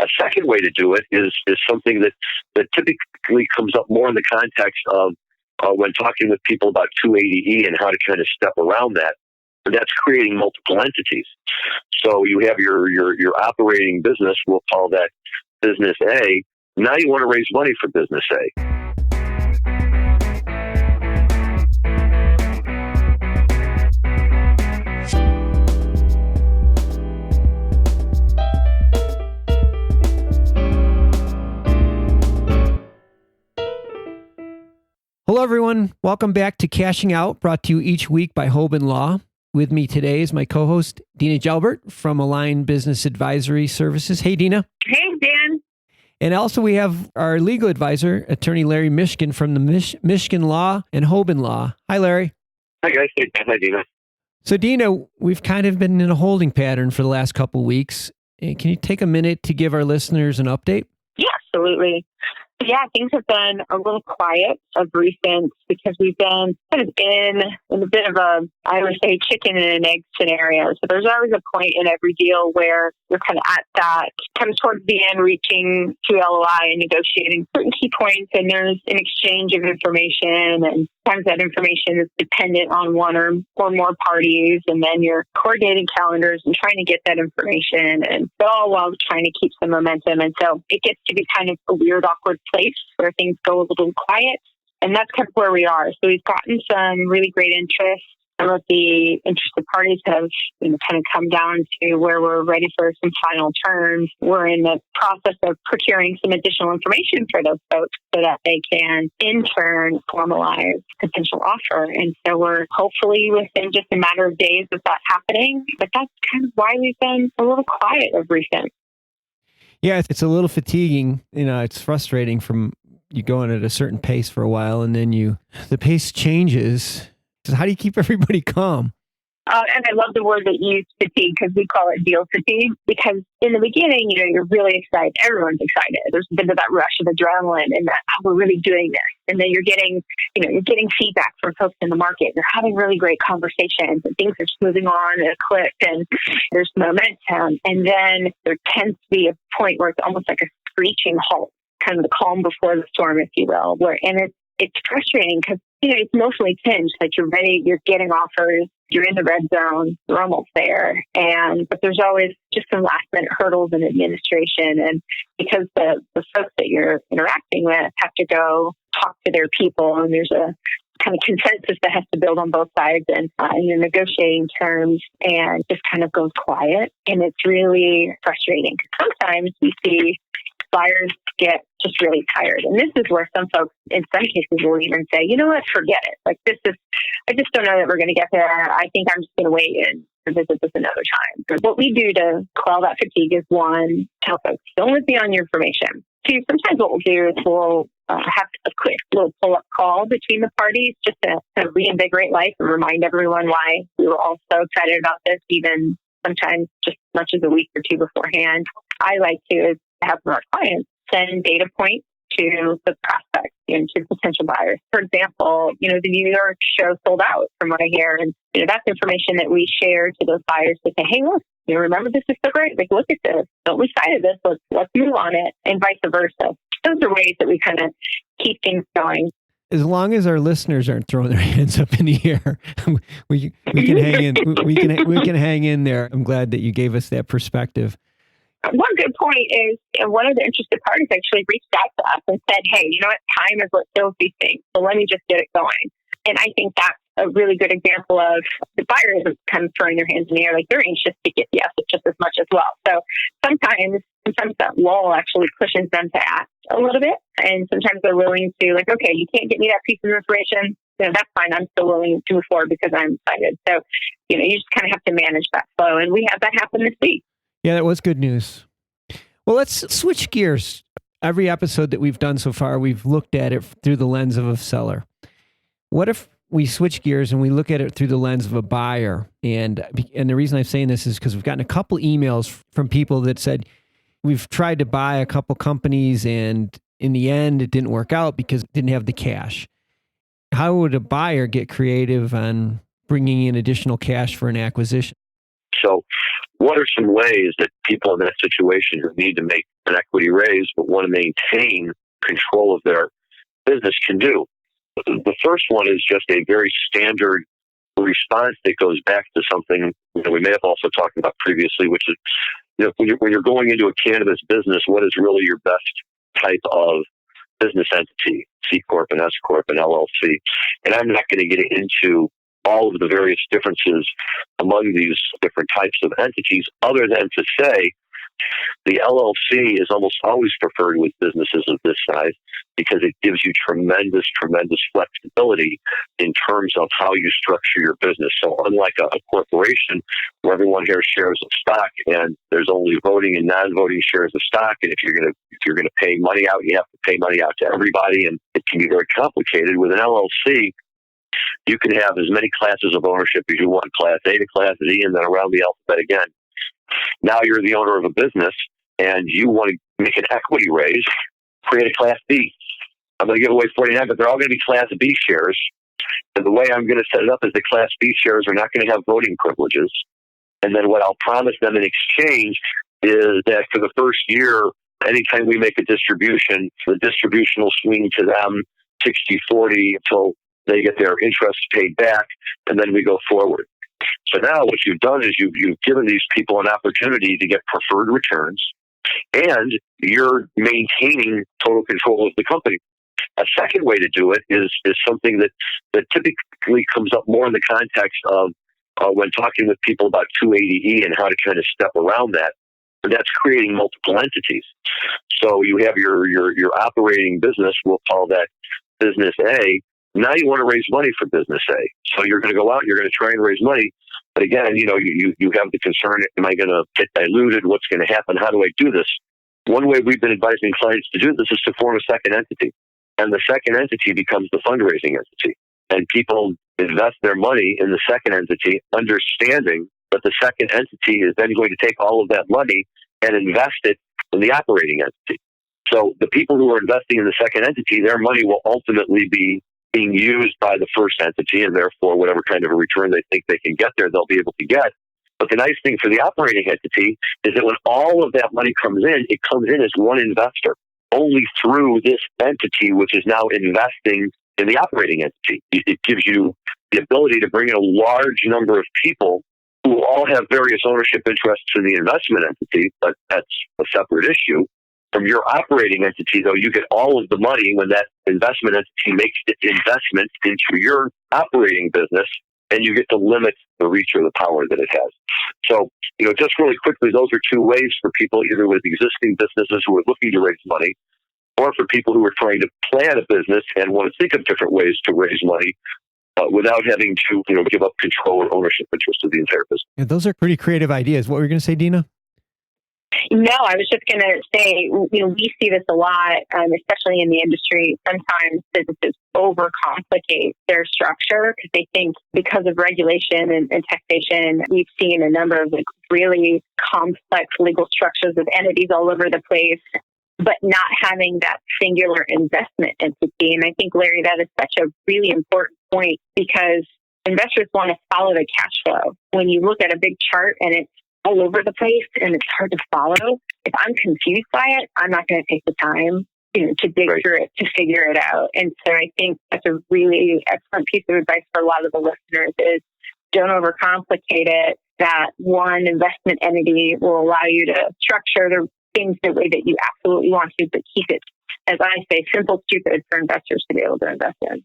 A second way to do it is something that typically comes up more in the context of when talking with people about 280E and how to kind of step around that. And that's creating multiple entities. So you have your operating business, we'll call that business A. Now you want to raise money for business A. Hello, everyone. Welcome back to Cashing Out, brought to you each week by Hoban Law. With me today is my co-host, Dena Jalbert from Align Business Advisory Services. Hey, Dena. Hey, Dan. And also we have our legal advisor, attorney Larry Mishkin from the Mishkin Law and Hoban Law. Hi, Larry. Hi, guys. Hi, Dena. So, Dena, we've kind of been in a holding pattern for the last couple of weeks. Can you take a minute to give our listeners an update? Yeah, absolutely. Yeah, things have been a little quiet of recent because we've been kind of in a bit of a, I would say, chicken and an egg scenario. So there's always a point in every deal where you're kind of at that, kind of towards the end, reaching to LOI and negotiating certain key points, and there's an exchange of information, and sometimes that information is dependent on one or more parties, and then you're coordinating calendars and trying to get that information, and all while trying to keep some momentum. And so it gets to be kind of a weird, awkward place where things go a little quiet. And that's kind of where we are. So we've gotten some really great interest. Some of the interested parties have kind of come down to where we're ready for some final terms. We're in the process of procuring some additional information for those folks so that they can, in turn, formalize potential offer. And so we're hopefully within just a matter of days of that happening. But that's kind of why we've been a little quiet of recent. Yeah, it's a little fatiguing. It's frustrating from you going at a certain pace for a while, and then the pace changes. So how do you keep everybody calm? And I love the word that you use, fatigue, because we call it deal fatigue. Because in the beginning, you're really excited. Everyone's excited. There's a bit of that rush of adrenaline, and that we're really doing this. And then you're getting feedback from folks in the market. You're having really great conversations, and things are just moving on at a clip, and there's momentum. And then there tends to be a point where it's almost like a screeching halt, kind of the calm before the storm, if you will. It's frustrating because it's emotionally tinged. Like you're ready, you're getting offers, you're in the red zone, you're almost there, but there's always just some last minute hurdles in administration, and because the folks that you're interacting with have to go talk to their people, and there's a kind of consensus that has to build on both sides, and you're negotiating terms, and just kind of goes quiet, and it's really frustrating. Sometimes we see buyers get just really tired. And this is where some folks, in some cases, will even say, you know what, forget it. Like I just don't know that we're going to get there. I think I'm just going to wait and visit this another time. But what we do to quell that fatigue is, one, tell folks, don't let me on your information. Two, sometimes what we'll do is we'll have a quick little pull-up call between the parties just to kind of reinvigorate life and remind everyone why we were all so excited about this, even sometimes just as much as a week or two beforehand. I like to have our clients send data points to the prospects and to potential buyers. For example, the New York show sold out from what I hear. And that's information that we share to those buyers to say, hey, look, remember this is so great. Like, look at this. Don't lose sight of this. Let's move on it, and vice versa. Those are ways that we kind of keep things going. As long as our listeners aren't throwing their hands up in the air, we can hang in. We can hang in there. I'm glad that you gave us that perspective. One good point is one of the interested parties actually reached out to us and said, hey, you know what? Time is what kills these things. So let me just get it going. And I think that's a really good example of the buyers kind of throwing their hands in the air. Like they're anxious to get the asset just as much as well. So sometimes that lull actually pushes them to act a little bit. And sometimes they're willing to okay, you can't get me that piece of information. That's fine. I'm still willing to move forward because I'm excited. So, you just kind of have to manage that flow. And we had that happen this week. Yeah, that was good news. Well, let's switch gears. Every episode that we've done so far, we've looked at it through the lens of a seller. What if we switch gears and we look at it through the lens of a buyer? And the reason I'm saying this is because we've gotten a couple emails from people that said, we've tried to buy a couple companies and in the end, it didn't work out because it didn't have the cash. How would a buyer get creative on bringing in additional cash for an acquisition? So what are some ways that people in that situation who need to make an equity raise but want to maintain control of their business can do? The first one is just a very standard response that goes back to something we may have also talked about previously, which is, when you're going into a cannabis business, what is really your best type of business entity? C Corp and S Corp and LLC. And I'm not going to get into all of the various differences among these different types of entities, other than to say the LLC is almost always preferred with businesses of this size because it gives you tremendous flexibility in terms of how you structure your business. So unlike a corporation where everyone here shares of stock and there's only voting and non-voting shares of stock, and if you're going to pay money out, you have to pay money out to everybody, and it can be very complicated. With an LLC, you can have as many classes of ownership as you want, Class A to Class Z, and then around the alphabet again. Now you're the owner of a business and you want to make an equity raise, create a Class B. I'm going to give away 49, but they're all going to be Class B shares. And the way I'm going to set it up is the Class B shares are not going to have voting privileges. And then what I'll promise them in exchange is that for the first year, anytime we make a distribution, the distribution will swing to them 60-40 until they get their interest paid back, and then we go forward. So now what you've done is you've given these people an opportunity to get preferred returns, and you're maintaining total control of the company. A second way to do it is something that typically comes up more in the context of when talking with people about 280E and how to kind of step around that. And that's creating multiple entities. So you have your operating business, we'll call that business A. Now you want to raise money for business A. So you're going to go out, you're going to try and raise money. But again, you have the concern, am I going to get diluted? What's going to happen? How do I do this? One way we've been advising clients to do this is to form a second entity. And the second entity becomes the fundraising entity. And people invest their money in the second entity, understanding that the second entity is then going to take all of that money and invest it in the operating entity. So the people who are investing in the second entity, their money will ultimately be being used by the first entity, and therefore whatever kind of a return they think they can get there, they'll be able to get. But the nice thing for the operating entity is that when all of that money comes in, it comes in as one investor, only through this entity, which is now investing in the operating entity. It gives you the ability to bring in a large number of people who all have various ownership interests in the investment entity, but that's a separate issue. From your operating entity, though, you get all of the money when that investment entity makes its investment into your operating business, and you get to limit the reach or the power that it has. So, just really quickly, those are two ways for people, either with existing businesses who are looking to raise money, or for people who are trying to plan a business and want to think of different ways to raise money without having to, give up control or ownership interest of the entire business. Yeah, those are pretty creative ideas. What were you going to say, Dena? No, I was just going to say, we see this a lot, especially in the industry. Sometimes businesses overcomplicate their structure because they think because of regulation and taxation, we've seen a number of really complex legal structures of entities all over the place, but not having that singular investment entity. And I think, Larry, that is such a really important point because investors want to follow the cash flow. When you look at a big chart and it's all over the place and it's hard to follow, if I'm confused by it, I'm not going to take the time to dig through it, to figure it out. And so I think that's a really excellent piece of advice for a lot of the listeners is don't overcomplicate it. That one investment entity will allow you to structure the things the way that you absolutely want to, but keep it, as I say, simple, stupid for investors to be able to invest in.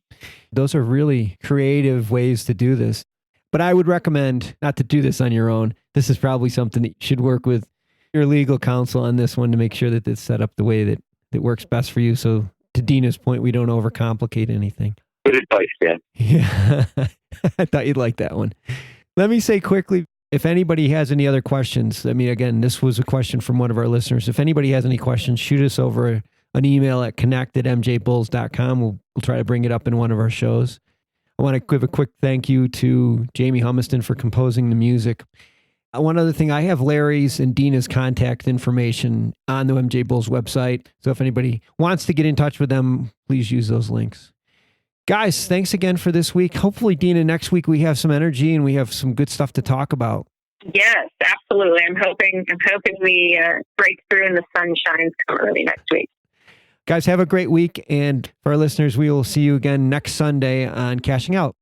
Those are really creative ways to do this. But I would recommend not to do this on your own. This is probably something that you should work with your legal counsel on this one to make sure that it's set up the way that works best for you. So to Dena's point, we don't overcomplicate anything. Good advice, Dan. Yeah, I thought you'd like that one. Let me say quickly, if anybody has any other questions, again, this was a question from one of our listeners. If anybody has any questions, shoot us over an email at connect@mjbulls.com. We'll try to bring it up in one of our shows. I want to give a quick thank you to Jamie Humiston for composing the music. One other thing, I have Larry's and Dena's contact information on the MJ Bulls website. So if anybody wants to get in touch with them, please use those links. Guys, thanks again for this week. Hopefully, Dena, next week we have some energy and we have some good stuff to talk about. Yes, absolutely. I'm hoping we break through and the sun shines come early next week. Guys, have a great week. And for our listeners, we will see you again next Sunday on Cashing Out.